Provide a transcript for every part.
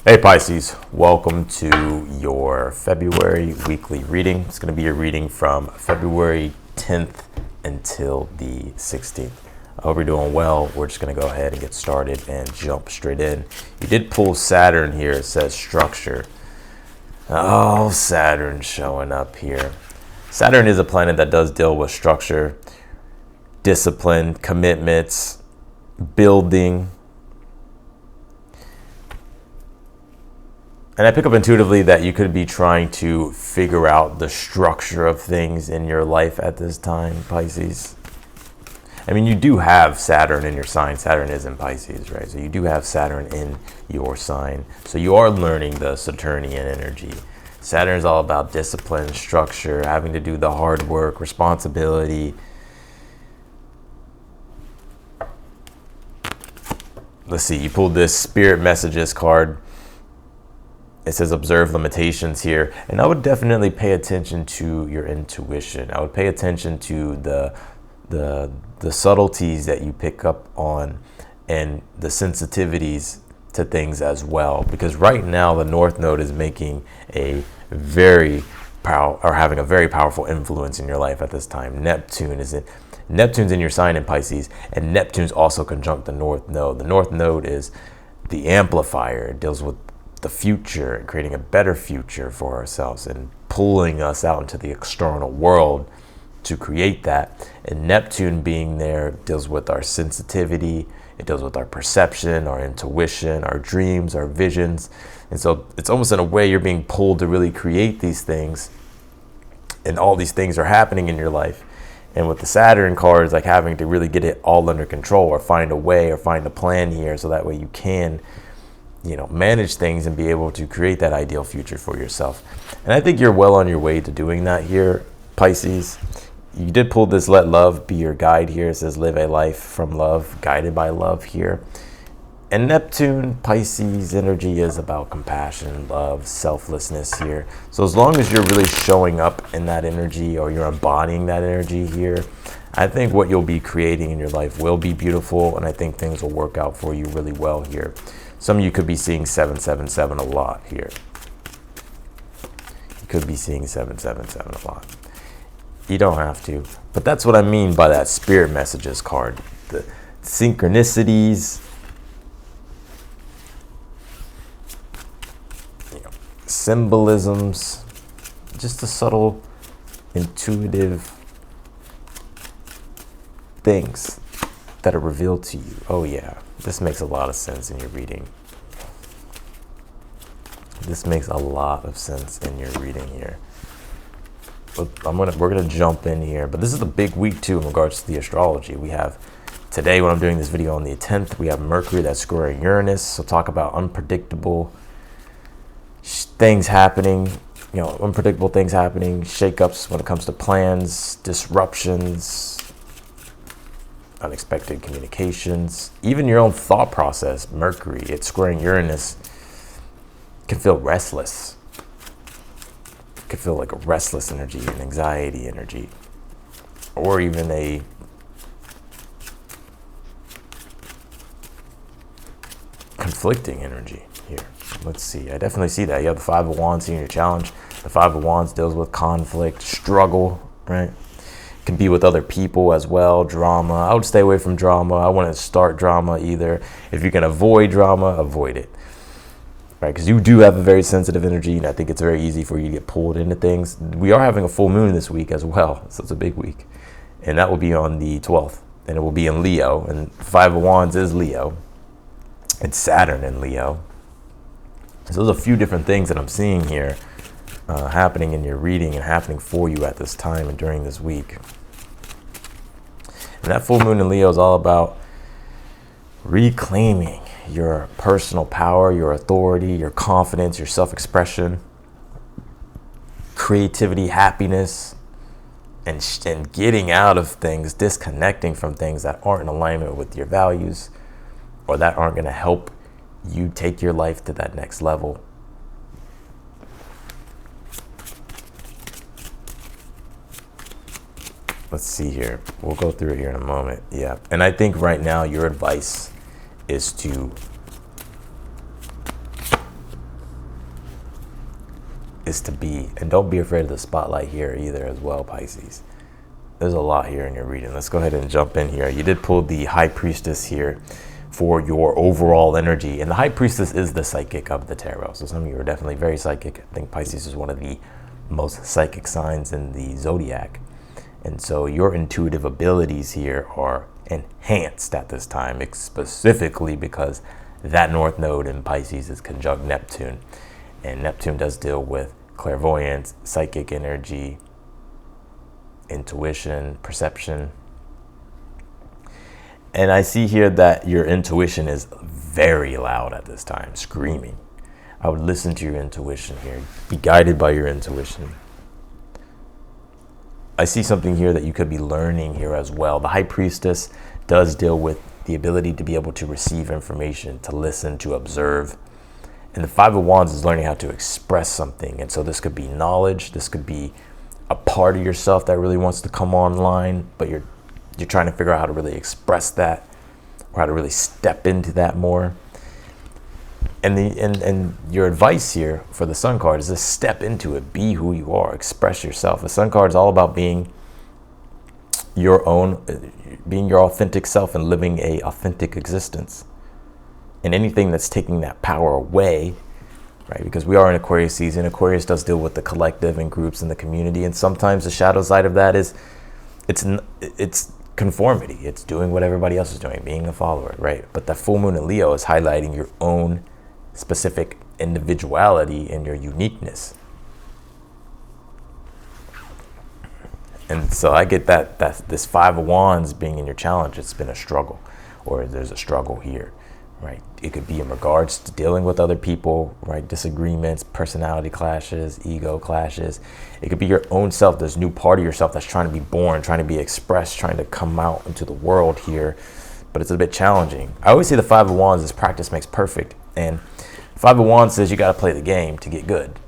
Hey Pisces, welcome to your February weekly reading. It's going to be your reading from February 10th until the 16th. I hope you're doing well. We're just going to go ahead and get started and jump straight in. You did pull Saturn here. It says structure. Oh, Saturn showing up here. Saturn is a planet that does deal with structure, discipline, commitments, building. And I pick up intuitively that you could be trying to figure out the structure of things in your life at this time, Pisces. I mean, you do have Saturn in your sign. Saturn is in Pisces, right? So you do have Saturn in your sign. So you are learning the Saturnian energy. Saturn is all about discipline, structure, having to do the hard work, responsibility. Let's see, you pulled this Spirit Messages card. It says observe limitations here, and I would definitely pay attention to your intuition. I would pay attention to the subtleties that you pick up on and the sensitivities to things as well. Because right now the North Node is making a having a very powerful influence in your life at this time. Neptune's in your sign in Pisces, and Neptune's also conjunct the North Node. The North Node is the amplifier. It deals with the future and creating a better future for ourselves and pulling us out into the external world to create that. And Neptune being there deals with our sensitivity. It deals with our perception, our intuition, our dreams, our visions. And so it's almost in a way you're being pulled to really create these things, and all these things are happening in your life. And with the Saturn cards, like having to really get it all under control or find a way or find a plan here so that way you can manage things and be able to create that ideal future for yourself. And I think you're well on your way to doing that here, Pisces. You did pull this let love be your guide here. It says live a life from love, guided by love here. And Neptune, Pisces energy is about compassion, love, selflessness here. So as long as you're really showing up in that energy or you're embodying that energy here, I think what you'll be creating in your life will be beautiful, and I think things will work out for you really well here. Some of you could be seeing 777 a lot here. You could be seeing 777 a lot. You don't have to. But that's what I mean by that Spirit Messages card. The synchronicities, symbolisms, just the subtle, intuitive things that are revealed to you. Oh yeah, this makes a lot of sense in your reading. This makes a lot of sense in your reading here. But we're gonna jump in here, but this is a big week too in regards to the astrology. We have today, when I'm doing this video on the 10th, we have Mercury that's squaring Uranus. So talk about unpredictable things happening, unpredictable things happening, shakeups when it comes to plans, disruptions, unexpected communications, even your own thought process. Mercury, it's squaring Uranus, can feel restless. It could feel like a restless energy, an anxiety energy, or even a conflicting energy here. Let's see. I definitely see that. You have the Five of Wands here in your challenge. The Five of Wands deals with conflict, struggle, right? It can be with other people as well, drama. I would stay away from drama. I wouldn't start drama either. If you can avoid drama, avoid it. Right? Because you do have a very sensitive energy, and I think it's very easy for you to get pulled into things. We are having a full moon this week as well, so it's a big week. And that will be on the 12th, and it will be in Leo. And Five of Wands is Leo. It's Saturn in Leo. So there's a few different things that I'm seeing here happening in your reading and happening for you at this time and during this week. And that full moon in Leo is all about reclaiming your personal power, your authority, your confidence, your self-expression, creativity, happiness, and getting out of things, disconnecting from things that aren't in alignment with your values or that aren't going to help you take your life to that next level. Let's see here. We'll go through it here in a moment. Yeah. And I think right now your advice is to is to be. And don't be afraid of the spotlight here either as well, Pisces. There's a lot here in your reading. Let's go ahead and jump in here. You did pull the High Priestess here for your overall energy. And the High Priestess is the psychic of the tarot. So some of you are definitely very psychic. I think Pisces is one of the most psychic signs in the zodiac. And so your intuitive abilities here are enhanced at this time, specifically because that North Node in Pisces is conjunct Neptune. And Neptune does deal with clairvoyance, psychic energy, intuition, perception. And I see here that your intuition is very loud at this time, screaming. I would listen to your intuition here. Be guided by your intuition. I see something here that you could be learning here as well. The High Priestess does deal with the ability to be able to receive information, to listen, to observe. And the Five of Wands is learning how to express something. And so this could be knowledge. This could be a part of yourself that really wants to come online, but you're trying to figure out how to really express that, or how to really step into that more. And your advice here for the Sun card is to step into it, be who you are, express yourself. The Sun card is all about being your authentic self and living a authentic existence. And anything that's taking that power away, right? Because we are in Aquarius season. Aquarius does deal with the collective and groups and the community. And sometimes the shadow side of that is it's conformity. It's doing what everybody else is doing, being a follower, right? But the full moon in Leo is highlighting your own specific individuality and your uniqueness. And so I get that this Five of Wands being in your challenge, it's been a struggle, or there's a struggle here. Right. It could be in regards to dealing with other people, right? Disagreements, personality clashes, ego clashes. It could be your own self. There's a new part of yourself that's trying to be born, trying to be expressed, trying to come out into the world here. But it's a bit challenging. I always say the Five of Wands is practice makes perfect. And Five of Wands says you got to play the game to get good.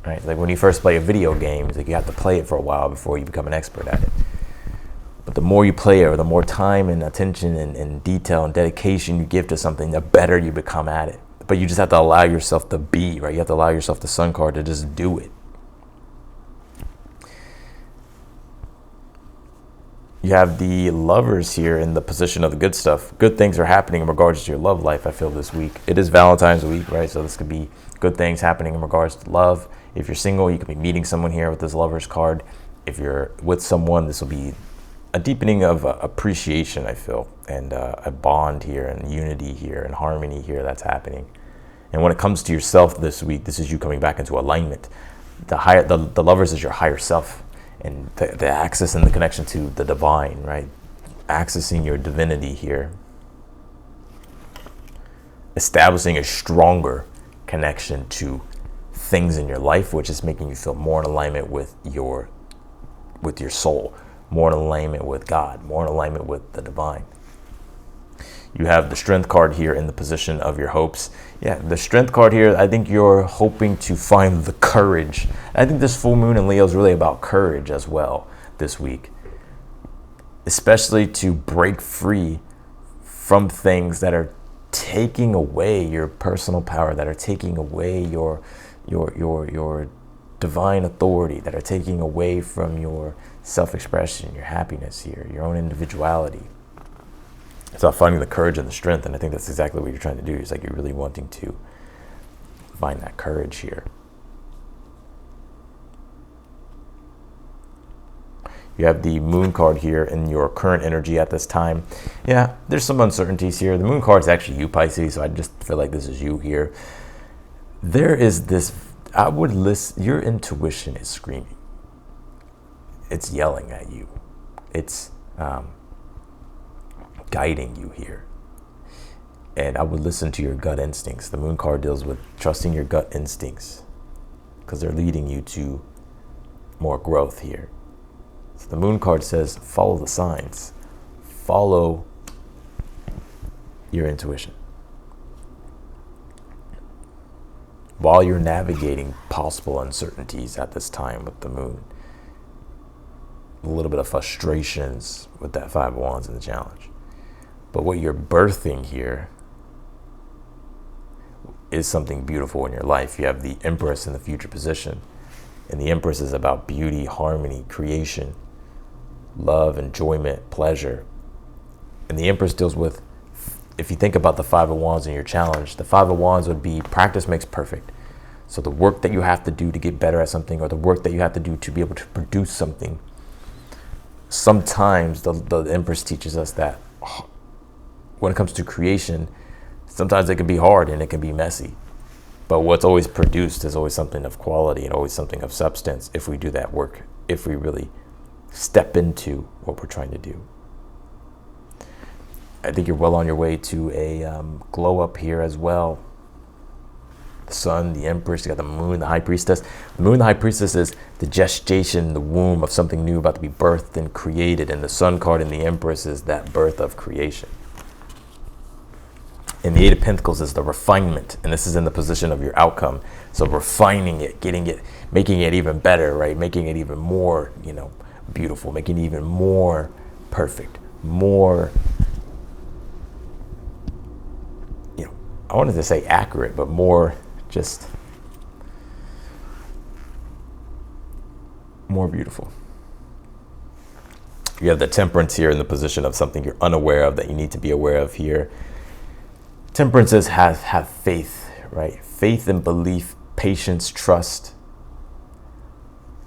Right? Like when you first play a video game, it's like you have to play it for a while before you become an expert at it. But the more you play it, or the more time and attention and detail and dedication you give to something, the better you become at it. But you just have to allow yourself to be, right? You have to allow yourself, the Sun card, to just do it. You have the Lovers here in the position of the good stuff. Good things are happening in regards to your love life, I feel, this week. It is Valentine's week, right? So this could be good things happening in regards to love. If you're single, you could be meeting someone here with this Lovers card. If you're with someone, this will be a deepening of appreciation, I feel, and a bond here, and unity here, and harmony here that's happening. And when it comes to yourself this week, this is you coming back into alignment. The Lovers is your higher self, and the access and the connection to the divine, right? Accessing your divinity here. Establishing a stronger connection to things in your life, which is making you feel more in alignment with your soul, more in alignment with God, more in alignment with the divine. You have the Strength card here in the position of your hopes. Yeah, the Strength card here, I think you're hoping to find the courage. I think this full moon in Leo is really about courage as well this week, especially to break free from things that are taking away your personal power, that are taking away your divine authority, that are taking away from your self-expression, your happiness here, your own individuality. It's about finding the courage and the strength, and I think that's exactly what you're trying to do. It's like you're really wanting to find that courage here. You have the Moon card here in your current energy at this time. Yeah, there's some uncertainties here. The Moon card is actually you, Pisces, so I just feel like this is you here. There is this, your intuition is screaming. It's yelling at you. It's guiding you here. And I would listen to your gut instincts. The Moon card deals with trusting your gut instincts because they're leading you to more growth here. So the Moon card says, follow the signs. Follow your intuition. While you're navigating possible uncertainties at this time with the Moon, a little bit of frustrations with that Five of Wands in the challenge. But what you're birthing here is something beautiful in your life. You have the Empress in the future position. And the Empress is about beauty, harmony, creation, love, enjoyment, pleasure. And the Empress deals with, if you think about the Five of Wands in your challenge, the Five of Wands would be practice makes perfect. So the work that you have to do to get better at something, or the work that you have to do to be able to produce something, sometimes the Empress teaches us that when it comes to creation, sometimes it can be hard and it can be messy. But what's always produced is always something of quality and always something of substance if we do that work, if we really step into what we're trying to do. I think you're well on your way to a glow up here as well. The Sun, the Empress, you got the Moon, the High Priestess. The Moon, the High Priestess is the gestation, the womb of something new about to be birthed and created. And the Sun card in the Empress is that birth of creation. And the Eight of Pentacles is the refinement, and this is in the position of your outcome. So refining it, getting it, making it even better, right? Making it even more, beautiful, making it even more perfect, more, I wanted to say accurate, but more just more beautiful. You have the Temperance here in the position of something you're unaware of that you need to be aware of here. Temperance is have faith, right? Faith and belief, patience, trust.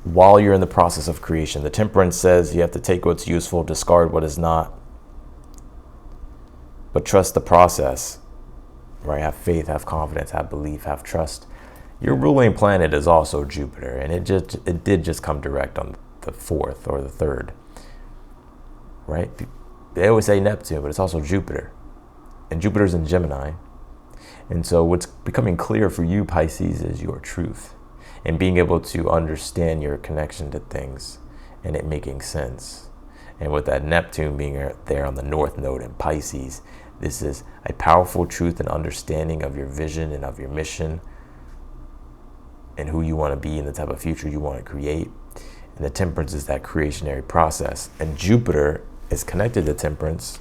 While you're in the process of creation, the Temperance says you have to take what's useful, discard what is not, but trust the process, right? Have faith, have confidence, have belief, have trust. Your ruling planet is also Jupiter, and it did just come direct on the 4th or the 3rd, right? They always say Neptune, but it's also Jupiter. And Jupiter's in Gemini. And so what's becoming clear for you, Pisces, is your truth and being able to understand your connection to things and it making sense. And with that Neptune being there on the North Node in Pisces, this is a powerful truth and understanding of your vision and of your mission and who you want to be and the type of future you want to create. And the Temperance is that creationary process. And Jupiter is connected to Temperance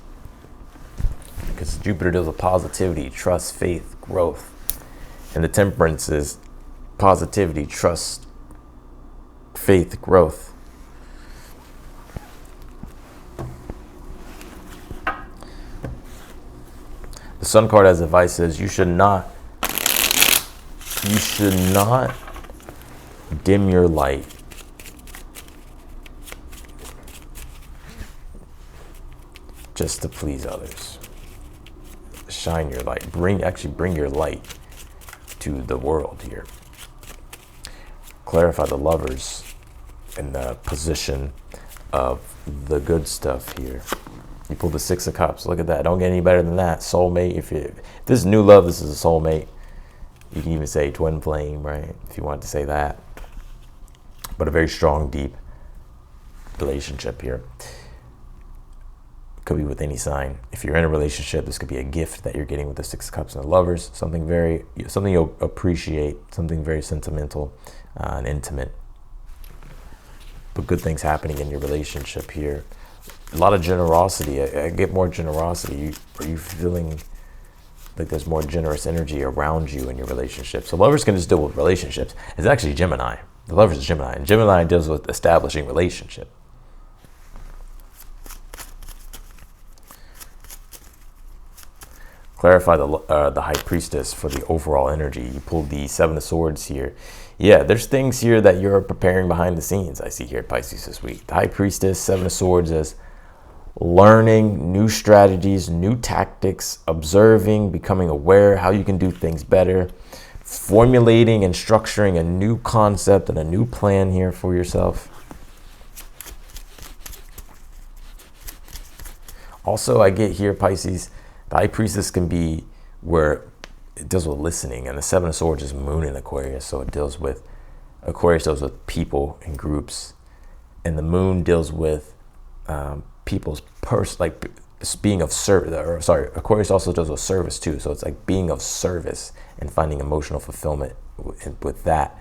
because Jupiter deals with positivity, trust, faith, growth. And the Temperance is positivity, trust, faith, growth. The Sun card as advice says you should not dim your light just to please others. Shine your light. Bring your light to the world here. Clarify the Lovers in the position of the good stuff here. You pull the Six of Cups. Look at that. Don't get any better than that. Soulmate. If this is new love, this is a soulmate. You can even say twin flame, right? If you want to say that. But a very strong, deep relationship here. Could be with any sign. If you're in a relationship, this could be a gift that you're getting with the Six of Cups and the Lovers. Something you'll appreciate. Something very sentimental and intimate. But good things happening in your relationship here. A lot of generosity. I get more generosity. Are you feeling like there's more generous energy around you in your relationship? So Lovers can just deal with relationships. It's actually Gemini. The Lovers is Gemini. And Gemini deals with establishing relationship. Clarify the High Priestess for the overall energy. You pulled the Seven of Swords here. Yeah, there's things here that you're preparing behind the scenes. I see here at Pisces this week. The High Priestess, Seven of Swords is learning new strategies, new tactics, observing, becoming aware how you can do things better, formulating and structuring a new concept and a new plan here for yourself. Also, I get here, Pisces, the High Priestess can be where it deals with listening, and the Seven of Swords is Moon in Aquarius, so Aquarius deals with people and groups, and the Moon deals with people's being of service. Aquarius also does with service too, so it's like being of service and finding emotional fulfillment with that.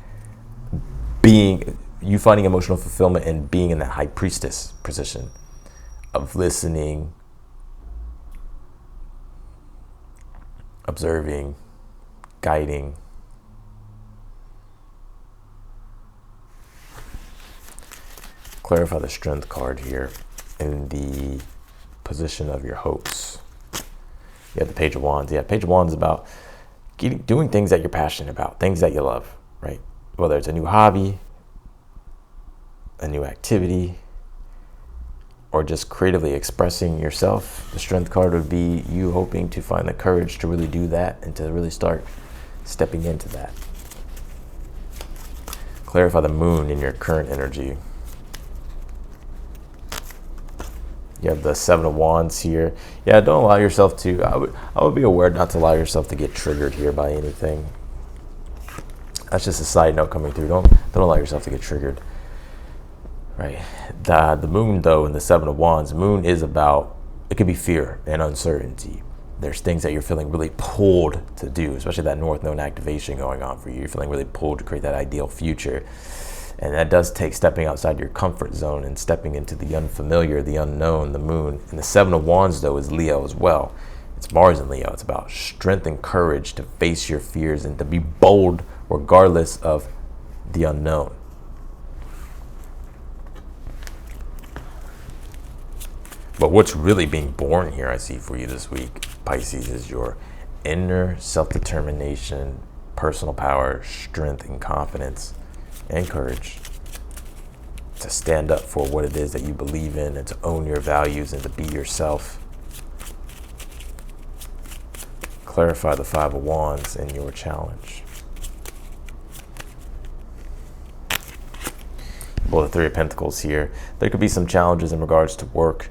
You finding emotional fulfillment and being in that High Priestess position of listening, observing, guiding. Clarify the Strength card here in the position of your hopes. You have the Page of Wands. Yeah, Page of Wands is about doing things that you're passionate about, things that you love, right? Whether it's a new hobby, a new activity, or just creatively expressing yourself. The Strength card would be you hoping to find the courage to really do that and to really start stepping into that. Clarify the Moon in your current energy. You have the Seven of Wands here. Yeah, don't allow yourself to, I would be aware not to allow yourself to get triggered here by anything. That's just a side note coming through. Don't allow yourself to get triggered. Right. The Moon, though, in the Seven of Wands, Moon is about, it could be fear and uncertainty. There's things that you're feeling really pulled to do, especially that North Node activation going on for you. You're feeling really pulled to create that ideal future. And that does take stepping outside your comfort zone and stepping into the unfamiliar, the unknown, the Moon. And the Seven of Wands, though, is Leo as well. It's Mars in Leo. It's about strength and courage to face your fears and to be bold regardless of the unknown. But what's really being born here, I see for you this week, Pisces, is your inner self-determination, personal power, strength, and confidence, and courage to stand up for what it is that you believe in and to own your values and to be yourself. Clarify the Five of Wands in your challenge. Well, the Three of Pentacles here. There could be some challenges in regards to work,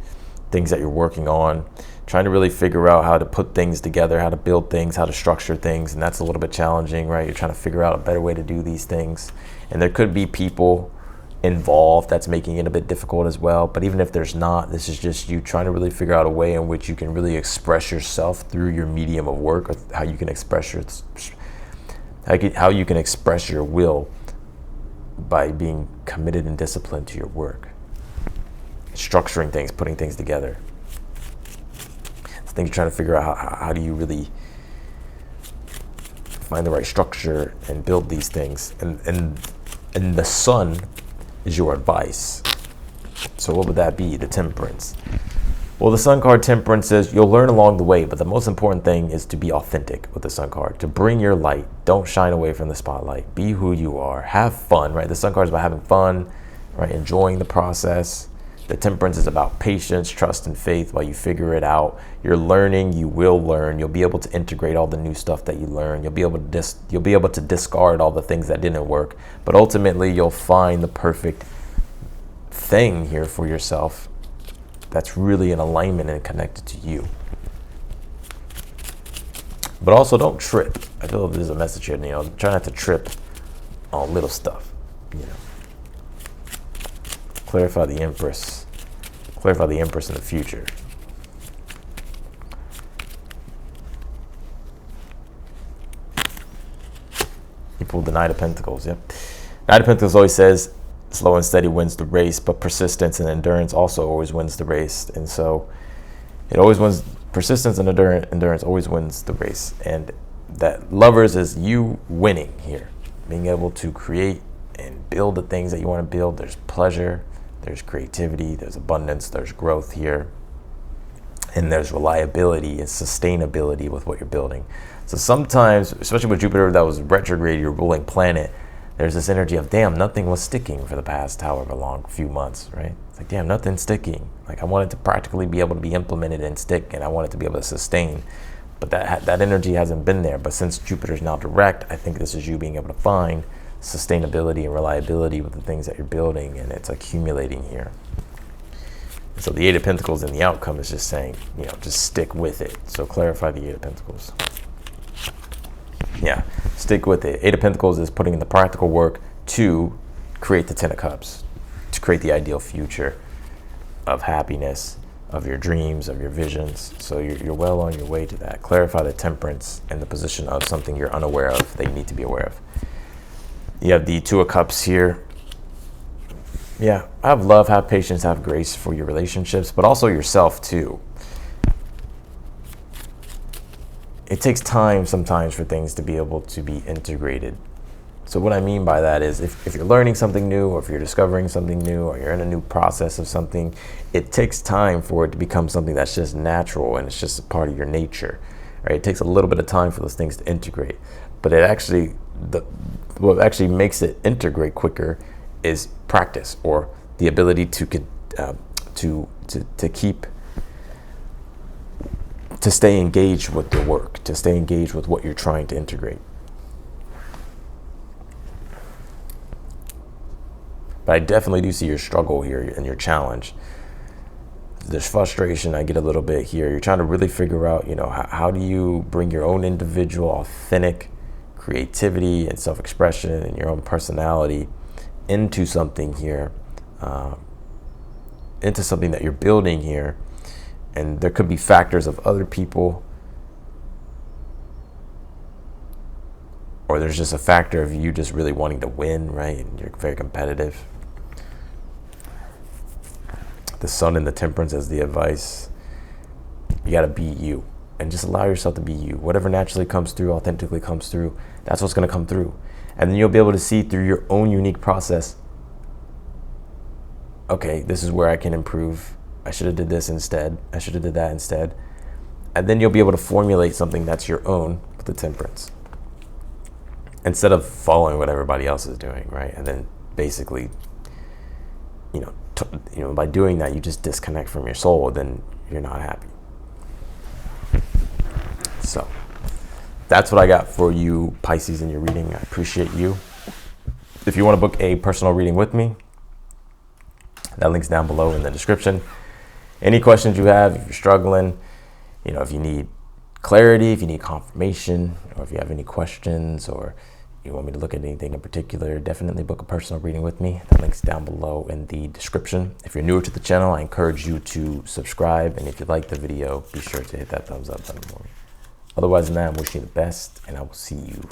things that you're working on, trying to really figure out how to put things together, how to build things, how to structure things. And that's a little bit challenging, right? You're trying to figure out a better way to do these things. And there could be people involved that's making it a bit difficult as well. But even if there's not, this is just you trying to really figure out a way in which you can really express yourself through your medium of work, or how you can express your will by being committed and disciplined to your work. Structuring things, putting things together. I think you're trying to figure out how do you really find the right structure and build these things. And the Sun is your advice. So what would that be? The Temperance. Well, the Sun card, Temperance, says you'll learn along the way, but the most important thing is to be authentic with the Sun card, to bring your light. Don't shine away from the spotlight. Be who you are. Have fun, right? The Sun card is about having fun, right? Enjoying the process. The Temperance is about patience, trust, and faith while you figure it out. You're learning, you will learn. You'll be able to integrate all the new stuff that you learn. You'll be able to discard all the things that didn't work. But ultimately, you'll find the perfect thing here for yourself that's really in alignment and connected to you. But also, don't trip. I feel like there's a message here, try not to trip on little stuff, Clarify the Empress. Clarify the Empress in the future. You pulled the Knight of Pentacles, yep. Knight of Pentacles always says, slow and steady wins the race, but persistence and endurance also always wins the race. And so it always wins, persistence and endurance always wins the race. And that Lovers is you winning here, being able to create and build the things that you want to build. There's pleasure, there's creativity, there's abundance, there's growth here, and there's reliability and sustainability with what you're building. So sometimes, especially with Jupiter that was retrograde, your ruling planet, there's this energy of, damn, nothing was sticking for the past however long, few months, right? It's like, damn, nothing's sticking. Like, I want it to practically be able to be implemented and stick, and I want it to be able to sustain. But that energy hasn't been there. But since Jupiter's now direct, I think this is you being able to find sustainability and reliability with the things that you're building, and it's accumulating here. And so the Eight of Pentacles in the outcome is just saying, just stick with it. So clarify the Eight of Pentacles. Yeah, stick with it. Eight of Pentacles is putting in the practical work to create the Ten of Cups, to create the ideal future of happiness, of your dreams, of your visions. So you're well on your way to that. Clarify the Temperance and the position of something you're unaware of that you need to be aware of. You have the Two of Cups here. Yeah, have love, have patience, have grace for your relationships, but also yourself too. it takes time sometimes for things to be able to be integrated. So what I mean by that is if you're learning something new, or if you're discovering something new, or you're in a new process of something, it takes time for it to become something that's just natural and it's just a part of your nature, right? It takes a little bit of time for those things to integrate, but it actually, what actually makes it integrate quicker is practice, or the ability to stay engaged with your work, to stay engaged with what you're trying to integrate. But I definitely do see your struggle here and your challenge. There's frustration. I get a little bit here. You're trying to really figure out, how do you bring your own individual, authentic creativity and self-expression and your own personality into something here, into something that you're building here. And there could be factors of other people, or there's just a factor of you just really wanting to win, right? And you're very competitive. The Sun and the Temperance as the advice. You got to be you, and just allow yourself to be you. Whatever naturally comes through, authentically comes through, that's what's going to come through. And then you'll be able to see through your own unique process, okay, this is where I can improve. I should have did this instead. I should have did that instead. And then you'll be able to formulate something that's your own with the Temperance, instead of following what everybody else is doing, right? And then basically, by doing that, you just disconnect from your soul. Then you're not happy. So that's what I got for you, Pisces, in your reading. I appreciate you. If you want to book a personal reading with me, that link's down below in the description. Any questions you have, if you're struggling, if you need clarity, if you need confirmation, or if you have any questions, or you want me to look at anything in particular, definitely book a personal reading with me. The link's down below in the description. If you're newer to the channel, I encourage you to subscribe. And if you like the video, be sure to hit that thumbs up button for me. Otherwise than that, I'm wishing you the best, and I will see you